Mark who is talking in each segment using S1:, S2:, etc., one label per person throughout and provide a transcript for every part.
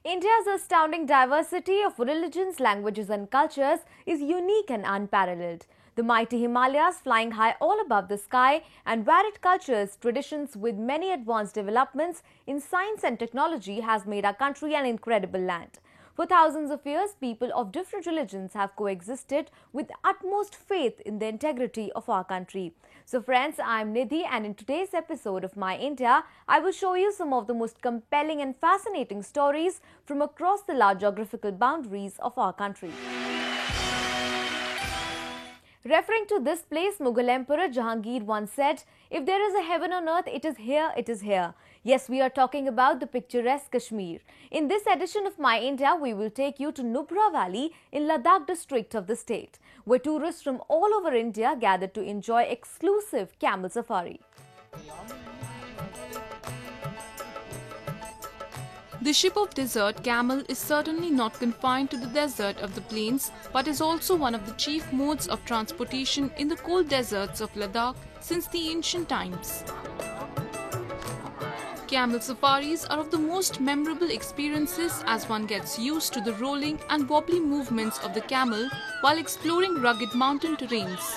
S1: India's astounding diversity of religions, languages and cultures is unique and unparalleled. The mighty Himalayas flying high all above the sky and varied cultures, traditions with many advanced developments in science and technology has made our country an incredible land. For thousands of years, people of different religions have coexisted with utmost faith in the integrity of our country. So friends, I am Nidhi, and in today's episode of My India, I will show you some of the most compelling and fascinating stories from across the large geographical boundaries of our country. Referring to this place, Mughal Emperor Jahangir once said, "If there is a heaven on earth, it is here, it is here." Yes, we are talking about the picturesque Kashmir. In this edition of My India, we will take you to Nubra Valley in Ladakh district of the state, where tourists from all over India gather to enjoy exclusive camel safari.
S2: The ship of desert camel is certainly not confined to the desert of the plains, but is also one of the chief modes of transportation in the cold deserts of Ladakh since the ancient times. Camel safaris are of the most memorable experiences as one gets used to the rolling and wobbly movements of the camel while exploring rugged mountain terrains.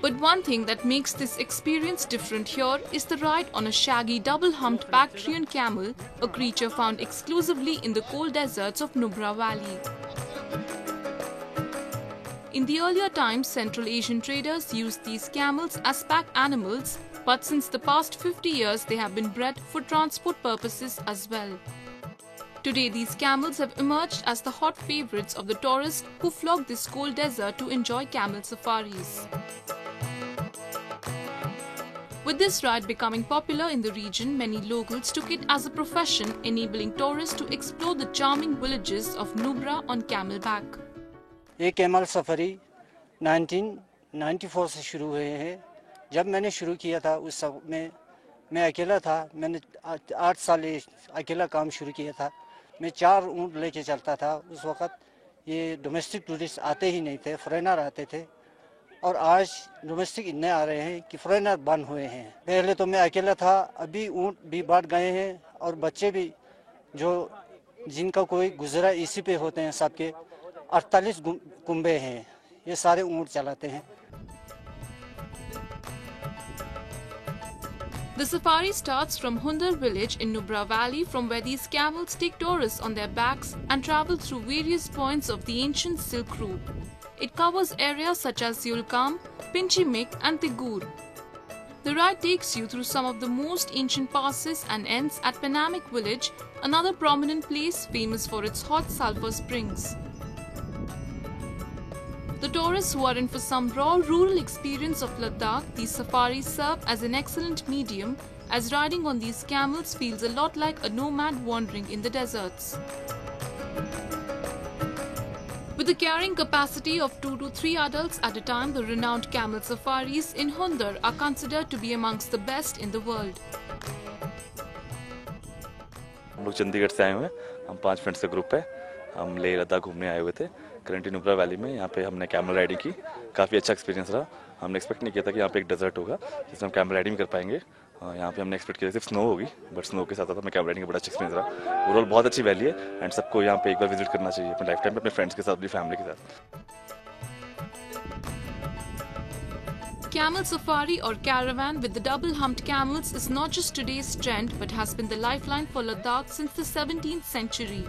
S2: But one thing that makes this experience different here is the ride on a shaggy double-humped Bactrian camel, a creature found exclusively in the cold deserts of Nubra Valley. In the earlier times, Central Asian traders used these camels as pack animals, but since the past 50 years they have been bred for transport purposes as well. Today, these camels have emerged as the hot favorites of the tourists who flock this cold desert to enjoy camel safaris. With this ride becoming popular in the region, many locals took it as a profession, enabling tourists to explore the charming villages of Nubra on camelback.
S3: ये camel सफरी 1994 से शुरू हुए हैं। जब मैंने शुरू किया था उस समय मैं अकेला था। मैंने 8 साल अकेला काम शुरू किया था। मैं 4 ऊँट लेके चलता था। उस वक़्त ये डोमेस्टिक टूरिस्ट आते ही नहीं थे, फॉरेनर आते थे। और आज डोमेस्टिक इतने आ रहे हैं कि फॉरेनर बंद हुए हैं। पहले तो मैं अकेला था, अभी ऊँट भी बढ़ गए हैं और बच्चे भी जो जिनका कोई गुजरा इसी पे होते हैं। सबके 48 कुंबे हैं, ये सारे ऊँट चलाते हैं।
S2: The safari starts from Hundar village in Nubra Valley, from where these camels take tourists on their backs and travel through various points of the ancient Silk Route. It covers areas such as Yulkam, Pinchimik and Tigur. The ride takes you through some of the most ancient passes and ends at Penamik village, another prominent place famous for its hot sulfur springs. The tourists who are in for some raw rural experience of Ladakh, these safaris serve as an excellent medium, as riding on these camels feels a lot like a nomad wandering in the deserts. With a carrying capacity of 2 to 3 adults at a time, the renowned camel safaris in Hundar are considered to be amongst the best in the world.
S4: हम लोग चंडीगढ़ से आए हुए हैं। हम 5 friends का group है। हम लेह लद्दाख घूमने आए हुए थे। करंटली नुब्रा वैली में यहाँ पे हमने कैमल राइडिंग की। काफ़ी अच्छा एक्सपीरियंस रहा। हमने एक्सपेक्ट नहीं किया था कि यहाँ पे एक डेजर्ट होगा जिसमें हम कैमल राइडिंग कर पाएंगे। यहाँ पे हमने एक्सपेक्ट किया सिर्फ स्नो होगी, बट स्नो के साथ साथ हमें कैमल राइडिंग का बड़ा अच्छा एक्सपीरियंस रहा। ओवरऑल बहुत अच्छी वैली है एंड सबको यहाँ पे एक बार विजिट करना चाहिए अपने लाइफ टाइम में, अपने फ्रेंड्स के साथ, अपनी फैमिली के साथ।
S2: Camel safari or caravan with the double-humped camels is not just today's trend but has been the lifeline for Ladakh since the 17th century.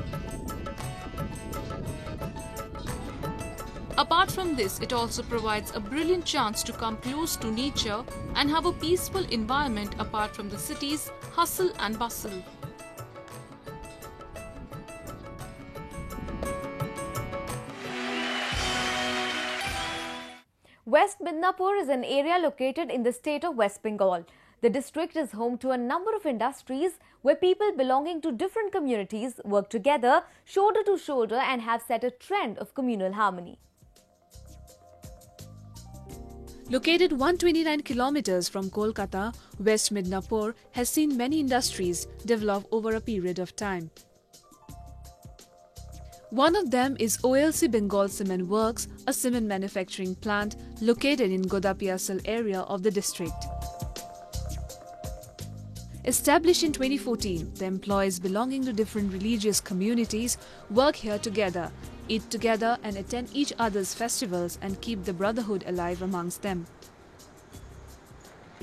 S2: Apart from this, it also provides a brilliant chance to come close to nature and have a peaceful environment apart from the city's hustle and bustle.
S1: West Midnapur is an area located in the state of West Bengal. The district is home to a number of industries where people belonging to different communities work together, shoulder to shoulder, and have set a trend of communal harmony.
S5: Located 129 kilometers from Kolkata, West Midnapur has seen many industries develop over a period of time. One of them is OLC Bengal Cement Works, a cement manufacturing plant located in Godapiasal area of the district. Established in 2014, the employees belonging to different religious communities work here together, eat together and attend each other's festivals and keep the brotherhood alive amongst them.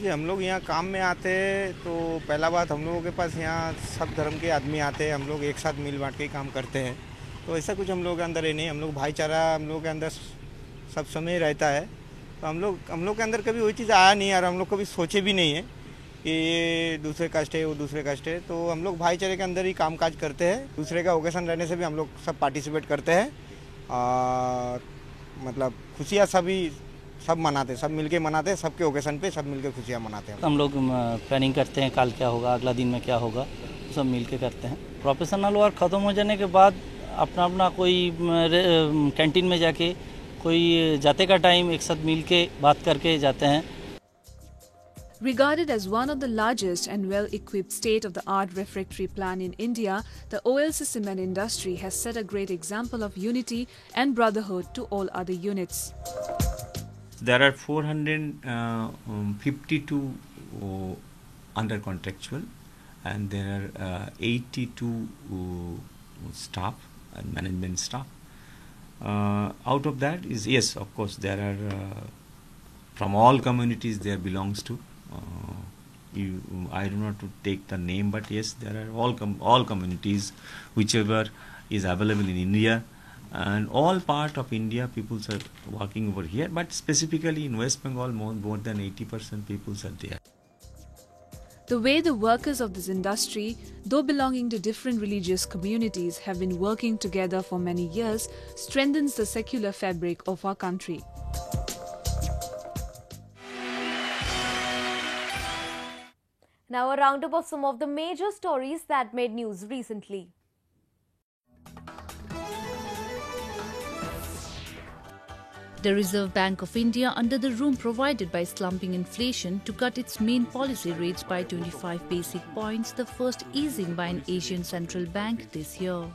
S6: हम लोग यहाँ काम में आते हैं तो पहला बात हम लोगों के पास यहाँ सब धर्म के आदमी आते हैं, हम लोग एक साथ मिल बांट के काम करते हैं, तो ऐसा कुछ हम लोगों के अंदर है नहीं, हम लोग भाईचारा हम लोगों के अंदर सब समय रहता है, तो हम लोग के अंदर कभी वही चीज़ आया नहीं और हम लोग कभी सोचे भी नहीं है कि ये दूसरे कास्ट है वो दूसरे कास्ट है, तो हम लोग भाईचारे के अंदर ही कामकाज करते हैं। दूसरे का ओकेशन रहने से भी हम लोग सब पार्टिसिपेट करते हैं और मतलब खुशियाँ सब मनाते हैं, सब मिलके मनाते हैं, सबके ओकेशन पे सब मिलके खुशियाँ मनाते हैं।
S7: हम लोग प्लानिंग करते हैं कल क्या होगा, अगला दिन में क्या होगा, सब मिलके करते हैं। प्रोफेशनल वर्क ख़त्म हो जाने के बाद अपना कोई कैंटीन में जाके कोई जाते का टाइम एक साथ मिलके बात करके जाते हैं।
S5: Regarded as one of the largest and well-equipped state-of-the-art refractory plant in India, the OLC cement industry has set a great example of unity and brotherhood to all other units.
S8: There are 452 under contractual and there are 82 staff and management staff. Out of that is, yes, of course, there are from all communities there belongs to. I do not take the name, but yes, there are all communities, whichever is available in India. And all part of India, people are working over here, but specifically in West Bengal, more than 80% people are there.
S5: The way the workers of this industry, though belonging to different religious communities, have been working together for many years, strengthens the secular fabric of our country.
S1: Now a roundup of some of the major stories that made news recently.
S9: The Reserve Bank of India, under the room provided by slumping inflation, to cut its main policy rates by 25 basic points, the first easing by an Asian central bank this year.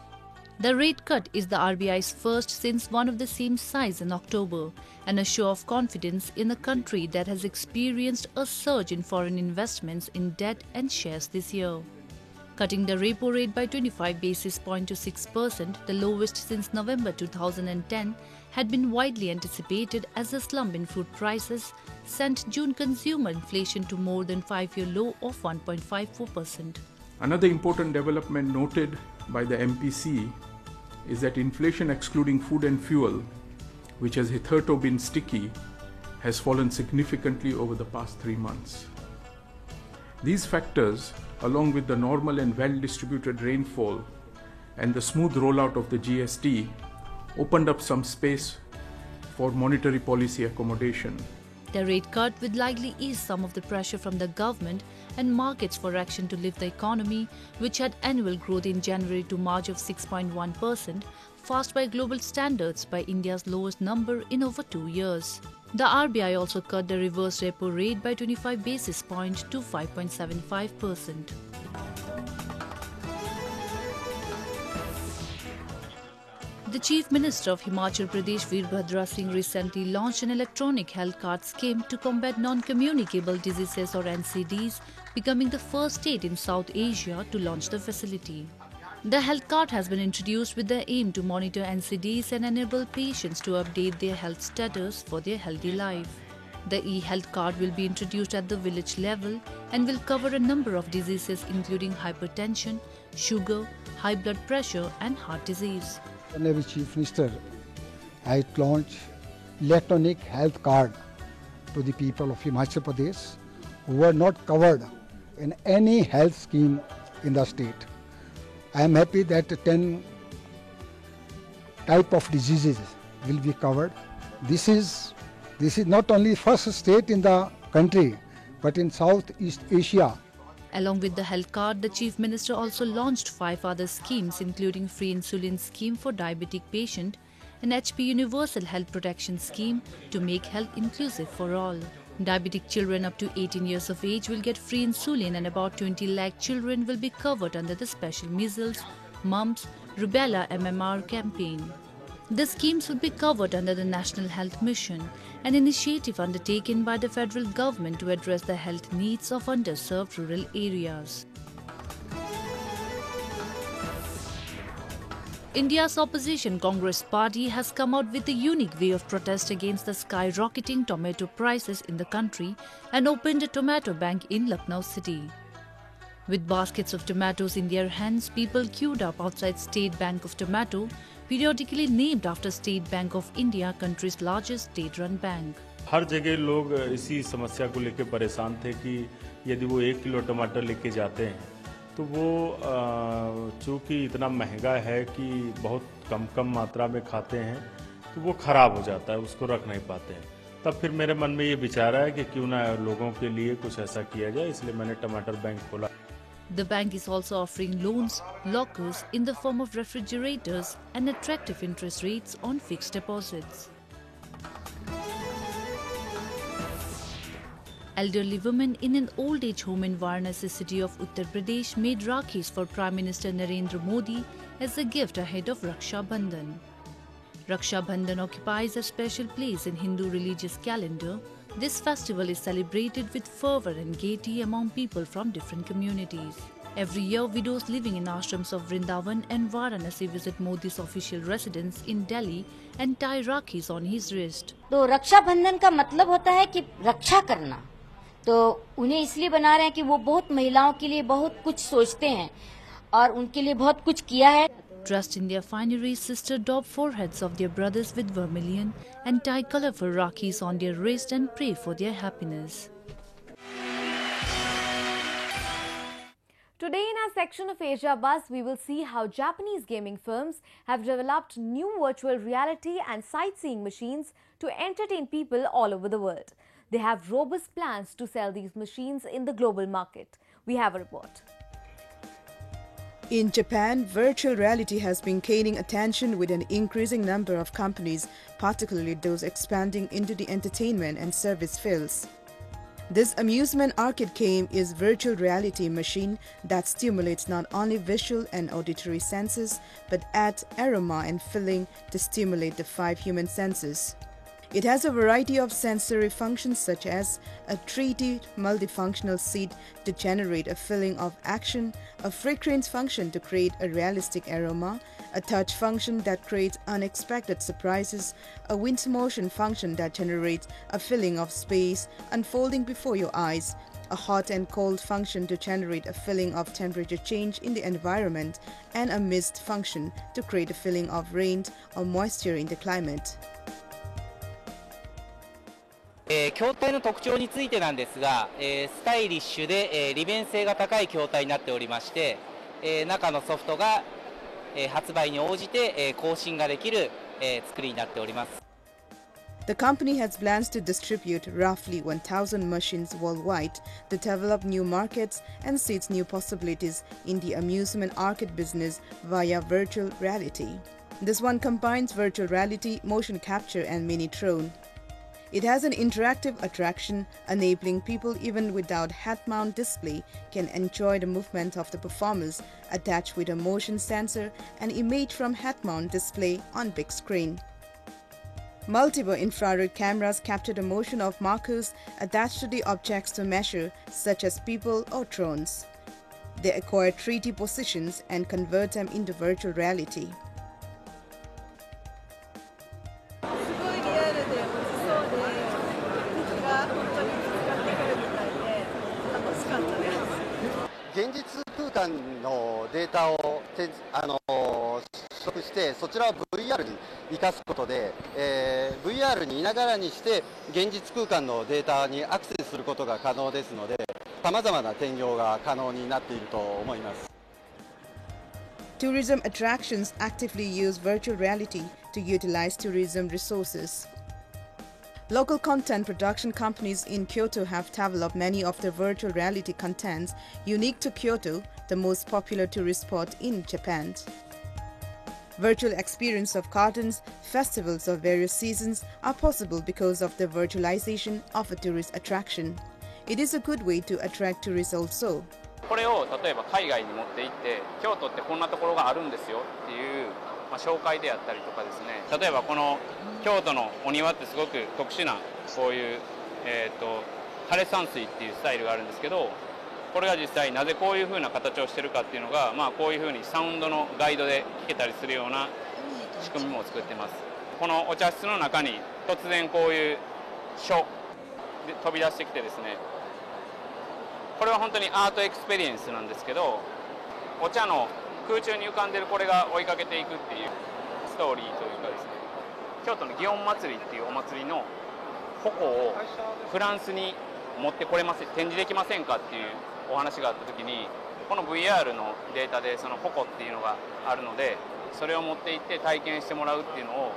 S9: The rate cut is the RBI's first since one of the same size in October, and a show of confidence in a country that has experienced a surge in foreign investments in debt and shares this year. Cutting the repo rate by 25 basis points to 6%, the lowest since November 2010, had been widely anticipated as the slump in food prices sent June consumer inflation to more than 5-year low of 1.54%.
S10: Another important development noted by the MPC is that inflation excluding food and fuel, which has hitherto been sticky, has fallen significantly over the past 3 months. These factors, along with the normal and well-distributed rainfall and the smooth rollout of the GST, opened up some space for monetary policy accommodation.
S9: The rate cut will likely ease some of the pressure from the government and markets for action to lift the economy, which had annual growth in January to March of 6.1%, passed by global standards by India's lowest number in over 2 years. The RBI also cut the reverse repo rate by 25 basis points to 5.75%. The Chief Minister of Himachal Pradesh, Veerbhadra Singh, recently launched an electronic health card scheme to combat non-communicable diseases or NCDs, becoming the first state in South Asia to launch the facility. The health card has been introduced with the aim to monitor NCDs and enable patients to update their health status for their healthy life. The e-health card will be introduced at the village level and will cover a number of diseases including hypertension, sugar, high blood pressure and heart disease.
S11: Honorable Chief Minister has launched electronic health card to the people of Himachal Pradesh who were not covered in any health scheme in the state. I am happy that 10 type of diseases will be covered. This is not only first state in the country, but in Southeast Asia.
S9: Along with the health card, the Chief Minister also launched 5 other schemes, including free insulin scheme for diabetic patient, an HP Universal Health Protection Scheme to make health inclusive for all. Diabetic children up to 18 years of age will get free insulin, and about 20 lakh children will be covered under the special measles, mumps, rubella MMR campaign. The schemes will be covered under the National Health Mission, an initiative undertaken by the federal government to address the health needs of underserved rural areas. India's opposition Congress Party has come out with a unique way of protest against the skyrocketing tomato prices in the country and opened a tomato bank in Lucknow city. With baskets of tomatoes in their hands, people queued up outside State Bank of Tomato, periodically named after State Bank of India, country's largest state-run bank.
S12: हर जगह लोग इसी समस्या को लेकर परेशान थे कि यदि वो 1 किलो टमाटर लेके जाते हैं तो वो चूँकि इतना महंगा है कि बहुत कम मात्रा में खाते हैं तो वो ख़राब हो जाता है, उसको रख नहीं पाते हैं। तब फिर मेरे मन में ये विचार आया कि क्यों ना लोगों के लिए कुछ ऐसा किया जाए, इसलिए मैंने टमाटर बैंक खोला।
S9: The bank is also offering loans, lockers in the form of refrigerators and attractive interest rates on fixed deposits. Elderly women in an old age home in Varanasi city of Uttar Pradesh made Rakhis for Prime Minister Narendra Modi as a gift ahead of Raksha Bandhan. Raksha Bandhan occupies a special place in Hindu religious calendar. This festival is celebrated with fervour and gaiety among people from different communities. Every year, widows living in ashrams of Vrindavan and Varanasi visit Modi's official residence in Delhi and tie Rakhis on his wrist.
S13: तो रक्षा बंधन का मतलब होता है कि रक्षा करना, तो उन्हें इसलिए बना रहे हैं कि वो बहुत महिलाओं के लिए बहुत कुछ सोचते हैं और उनके लिए बहुत कुछ किया है.
S9: Dressed in their finery, sisters daub foreheads of their brothers with vermilion and tie colorful Rakhis on their wrist and pray for their happiness.
S1: Today in our section of Asia Buzz, we will see how Japanese gaming firms have developed new virtual reality and sightseeing machines to entertain people all over the world. They have robust plans to sell these machines in the global market. We have a report.
S14: In Japan, virtual reality has been gaining attention with an increasing number of companies, particularly those expanding into the entertainment and service fields. This amusement arcade game is a virtual reality machine that stimulates not only visual and auditory senses, but adds aroma and feeling to stimulate the 5 human senses. It has a variety of sensory functions such as a 3D multifunctional seat to generate a feeling of action, a fragrance function to create a realistic aroma, a touch function that creates unexpected surprises, a wind motion function that generates a feeling of space unfolding before your eyes, a hot and cold function to generate a feeling of temperature change in the environment, and a mist function to create a feeling of rain or moisture in the climate.
S15: 筐体の特徴についてなんですが、スタイリッシュで、利便性が高い筐体になっておりまして、中のソフトが、発売に応じて、更新ができる、作りになっております。
S14: The company has plans to distribute roughly 1,000 machines worldwide to develop new markets and seeds new possibilities in the amusement arcade business via virtual reality. This one combines virtual reality, motion capture and mini-drone. It has an interactive attraction, enabling people even without head-mount display can enjoy the movement of the performers attached with a motion sensor and image from head-mount display on big screen. Multiple infrared cameras capture the motion of markers attached to the objects to measure, such as people or drones. They acquire 3D positions and convert them into virtual reality.
S16: VR に生かすことで、VR にいながらにして現実空間のデータにアクセスすることが可能ですので、様々な転用が可能になっていると思います。
S14: Tourism attractions actively use virtual reality to utilize tourism resources. Local content production companies in Kyoto have developed many of the virtual reality contents unique to Kyoto, the most popular tourist spot in Japan. Virtual experience of gardens, festivals of various seasons are possible because of the virtualization of a tourist attraction. It is a good way to attract tourists also.
S17: これを例えば海外に持って行って京都ってこんなところがあるんですよっていう紹介であったりとかですね、例えばこの京都のお庭ってすごく特殊なこういう、枯山水っていうスタイルがあるんですけど、これが実際なぜこういう風な形をしてるかっていうのが、こういう風にサウンドのガイドで聞けたりするような仕組みも作ってます。このお茶室の中に突然こういう書で飛び出してきてですね、これは本当にアートエクスペリエンスなんですけど、お茶の空中に浮かんでるこれが追いかけていくっていうストーリーというかですね、京都の祇園祭りっていうお祭りの矛をフランスに持ってこれません、展示できませんかっていうお話があった時に、この VR のデータでその矛っていうのがあるので、それを持って行って体験してもらうっていうのを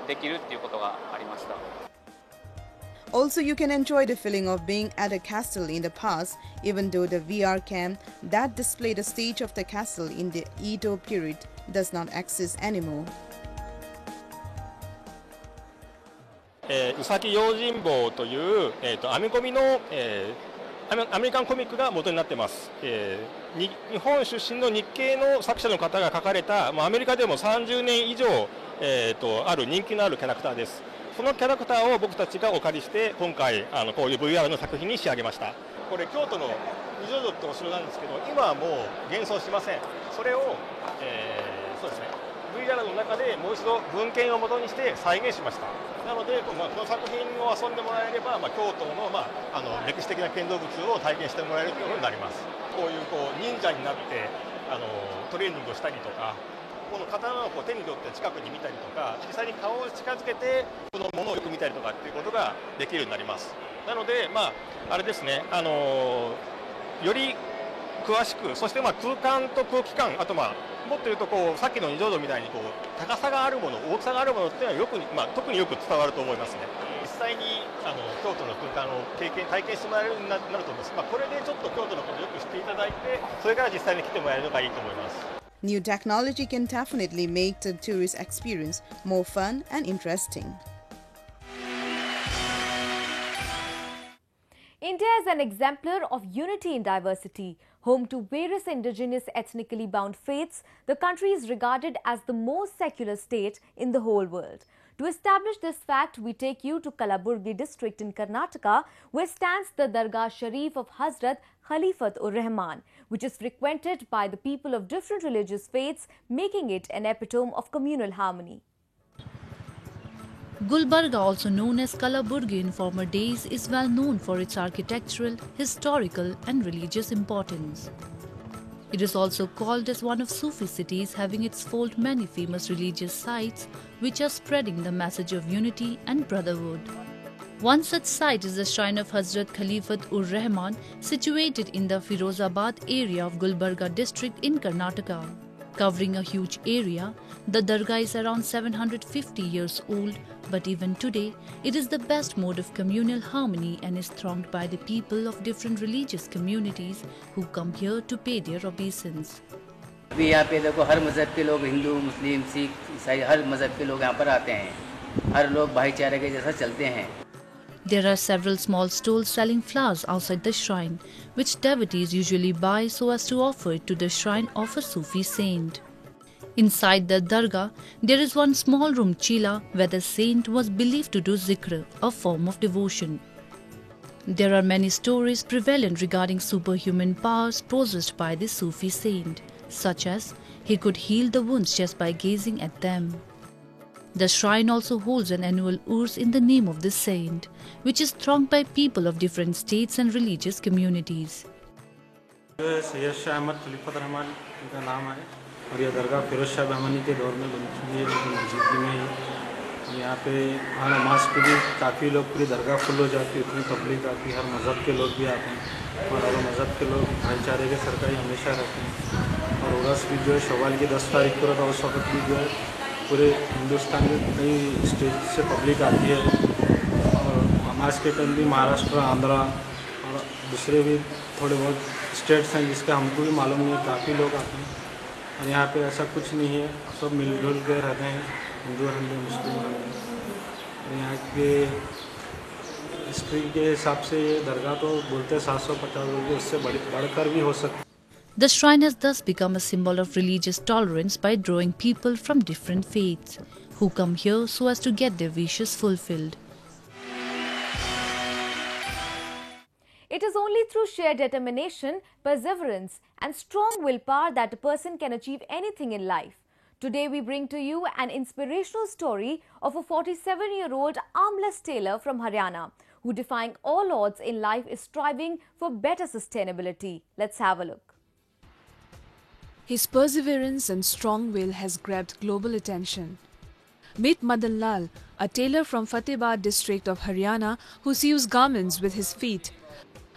S17: できるっていうことがありました。
S14: Also, you can enjoy the feeling of being at a castle in the past, even though the VR cam that displayed the stage of the castle in the Edo period does not exist anymore.
S18: 宇崎用心棒という、編み込みの、アメリカンコミックが元になっています。日本出身の日系の作者の方が書かれた、アメリカでも30年以上、ある人気のあるキャラクターです。そのキャラクターを僕たちがお借りして今回こういう VR の作品に仕上げました。これ京都の二条城ってお城なんですけど、今はもう現存しません。それを、そうですね、VR の中でもう一度文献を元にして再現しました。なので、この作品を遊んでもらえれば、京都の、歴史的な建造物を体験してもらえるということになります。こういう忍者になってトレーニングをしたりとか、この刀を手に取って近くに見たりとか、実際に顔を近づけてこのものをよく見たりとかっていうことができるようになります。なので、あれですね、より詳しく、そして空間と空気感、あともっと言うとさっきの二条城みたいに高さがあるもの、大きさがあるものっていうのはよく、特によく伝わると思いますね。実際に京都の空間を体験してもらえるようになると思います。これでちょっと京都のことをよく知っていただいて、それから実際に来てもらえるのがいいと思います。
S14: New technology can definitely make the tourist experience more fun and interesting.
S1: India is an exemplar of unity in diversity. Home to various indigenous ethnically bound faiths, the country is regarded as the most secular state in the whole world. To establish this fact, we take you to Kalaburgi district in Karnataka, where stands the Dargah Sharif of Hazrat Khalifatur-Rahman, which is frequented by the people of different religious faiths, making it an epitome of communal harmony.
S9: Gulbarga, also known as Kalaburgi in former days, is well known for its architectural, historical and religious importance. It is also called as one of Sufi cities, having its fold many famous religious sites which are spreading the message of unity and brotherhood. One such site is the shrine of Hazrat Khalifatur-Rahman, situated in the Firozabad area of Gulbarga district in Karnataka. Covering a huge area, the dargah is around 750 years old, but even today, it is the best mode of communal harmony and is thronged by the people of different religious communities who come here to pay their obeisance.
S19: अभी यहाँ पे देखो हर मज़हब के लोग, हिंदू, मुस्लिम, सिख, ईसाई, हर मज़हब के लोग यहाँ पर आते हैं। हर लोग भाईचारे के जैसा चलते हैं।
S9: There are several small stalls selling flowers outside the shrine, which devotees usually buy so as to offer it to the shrine of a Sufi saint. Inside the dargah, there is one small room chila where the saint was believed to do zikr, a form of devotion. There are many stories prevalent regarding superhuman powers possessed by the Sufi saint, such as he could heal the wounds just by gazing at them. The shrine also holds an annual Urs in the name of the saint, which is thronged by people of different states and religious communities.
S20: Syed Shah Ahmad खलीफातुर-रहमान का नाम है और यह दरगाह फिरोज शाह बहमानी के दौर में बनी हुई है, लेकिन मस्जिद में ही यहाँ पे हर नमाज पे भी काफ़ी लोग, पूरी दरगाह फुल हो जाती है, इतनी पब्लिक आती है, हर मज़हब के लोग भी आते हैं और हर मज़हब के लोग भाईचारे के सरकारी हमेशा रहते हैं। और उर्स भी जो है शवाल की 10 तारीख को रहता है, उस वक्त भी जो है पूरे हिंदुस्तान में कई स्टेट से पब्लिक आती है और नमाज के टाइम भी महाराष्ट्र, आंध्रा और दूसरे भी थोड़े बहुत स्टेट्स हैं जिसका हमको भी मालूम नहीं है, काफ़ी लोग आते हैं। और यहाँ पे ऐसा कुछ नहीं है, सब मिलजुल के रहते हैं, हिंदू रहते हैं, मुस्लिम रहते हैं। और यहाँ के हिस्ट्री के हिसाब से ये दरगाह तो बोलते हैं 750 लोग, उससे बढ़कर भी हो सकता है।
S9: The shrine has thus become a symbol of religious tolerance by drawing people from different faiths, who come here so as to get their wishes fulfilled.
S1: It is only through sheer determination, perseverance and strong willpower that a person can achieve anything in life. Today we bring to you an inspirational story of a 47-year-old armless tailor from Haryana, who defying all odds in life is striving for better sustainability. Let's have a look.
S5: His perseverance and strong will has grabbed global attention. Meet Madan Lal, a tailor from Fatehbad district of Haryana who sews garments with his feet.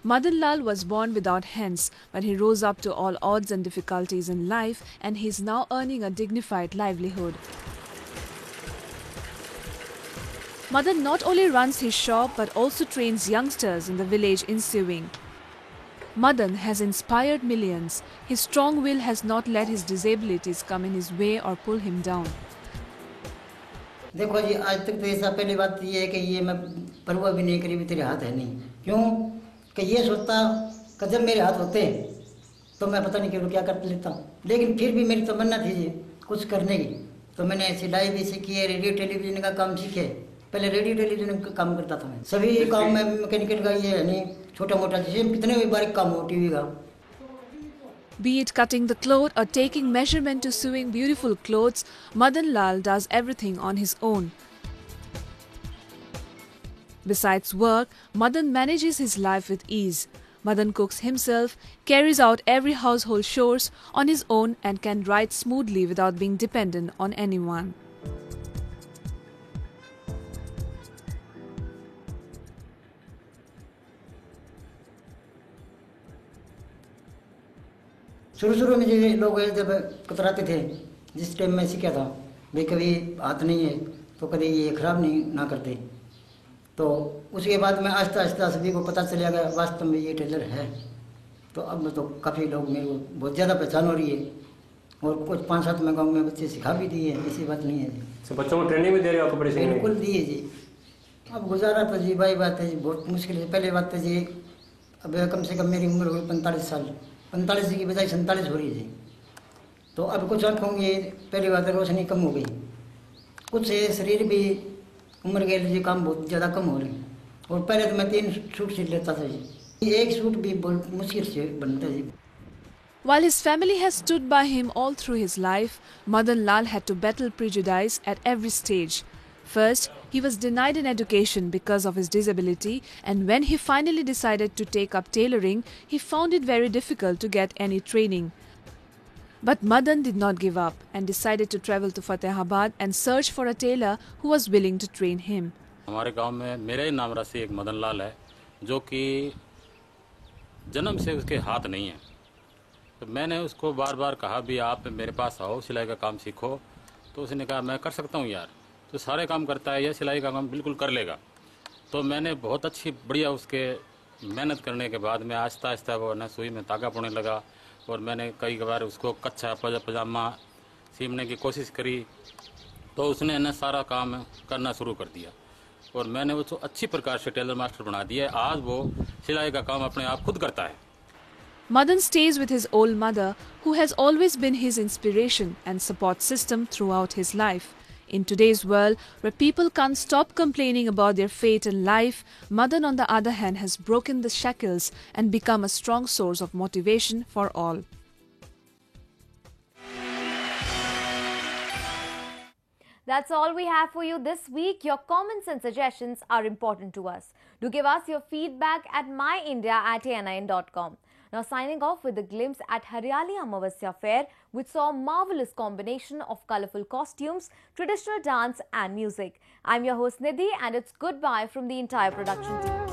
S5: Madan Lal was born without hands, but he rose up to all odds and difficulties in life, and he is now earning a dignified livelihood. Madan not only runs his shop but also trains youngsters in the village in sewing. Madan has inspired millions. His strong will has not let his disabilities come in his way or pull him down.
S21: देखो जी, आज तक तो ऐसा पहली बात ये है कि ये मैं परवाह भी नहीं करी भी तेरे हाथ है नहीं, क्यों कि ये सोचता कि जब मेरे हाथ होते तो मैं पता नहीं क्यों क्या कर लेता, लेकिन फिर भी मेरी तमन्ना थी जी कुछ करने की, तो मैंने सिलाई भी सीखी है, रेडियो टेलीविजन का काम सीखे। पहले रेडियो टेलीविजन का काम करता था मैं, सभी काम में मैकेनिकल का ये है नहीं, छोटा मोटा जैसे कितने भी बारीक काम हो टीवी का।
S5: Be it cutting the cloth or taking measurement to sewing beautiful clothes, Madan Lal does everything on his own. Besides work, Madan manages his life with ease. Madan cooks himself, carries out every household chores on his own and can ride smoothly without being dependent on anyone.
S21: शुरू में जो लोग जब कतराते थे, जिस time मैं सीखा था भाई कभी हाथ नहीं है तो कभी ये खराब नहीं ना करते, तो उसके बाद में आहिस्ता आहिस्ता सभी को पता चला गया वास्तव में ये टेलर है, तो अब तो काफ़ी लोग मेरे को बहुत ज़्यादा पहचान हो रही है और कुछ 5-7 में गाँव में बच्चे सिखा भी दिए, ऐसी बात नहीं है जी।
S20: बच्चों को ट्रेनिंग भी दे रहे हो? कपड़े सीखने
S21: बिल्कुल दिए जी। अब गुजारा तो जी भाई बात है जी, बहुत मुश्किल है। पहले बात है जी, अब कम से कम मेरी उम्र हुई 45 साल, 45 की बजाय 47 हो रही है, तो अब कुछ आँखों की पहली बात रोशनी कम हो गई, कुछ शरीर भी उम्र के लिए काम बहुत ज़्यादा कम हो रही है, और पहले तो मैं 3 सूट सिल लेता था जी, एक सूट भी बहुत मुश्किल से बनता जी।
S5: While his family has stood by him all through his life, Madan Lal had to battle prejudice at every stage. First, he was denied an education because of his disability, and when he finally decided to take up tailoring, he found it very difficult to get any training. But Madan did not give up and decided to travel to Fatehbad and search for a tailor who was willing to train him.
S22: हमारे गांव में मेरे ही नाम राशि एक मदन लाल है, जो कि जन्म से उसके हाथ नहीं है, तो मैंने उसको बार बार कहा भी आप मेरे पास आओ, सिलाई का काम सीखो, तो उसने कहा मैं कर सकता हूँ यार, तो सारे काम करता है, यह सिलाई का काम बिल्कुल कर लेगा। तो मैंने बहुत अच्छी बढ़िया उसके मेहनत करने के बाद में आहिस्ता आहिस्ता वो न सुई में धागा पुड़ने लगा, और मैंने कई बार उसको कच्चा पजामा सीमने की कोशिश करी, तो उसने न सारा काम करना शुरू कर दिया, और मैंने उसको अच्छी प्रकार से टेलर मास्टर बना दिया। आज वो सिलाई का काम अपने आप खुद करता है।
S5: Madan stays with his old mother, who has always been his inspiration and support system throughout his life. In today's world, where people can't stop complaining about their fate in life, Madan on the other hand has broken the shackles and become a strong source of motivation for all.
S1: That's all we have for you this week. Your comments and suggestions are important to us. Do give us your feedback at myindia@ann.com. Now signing off with a glimpse at Haryali Amavasya Fair, which saw a marvelous combination of colourful costumes, traditional dance and music. I'm your host Nidhi, and it's goodbye from the entire production team.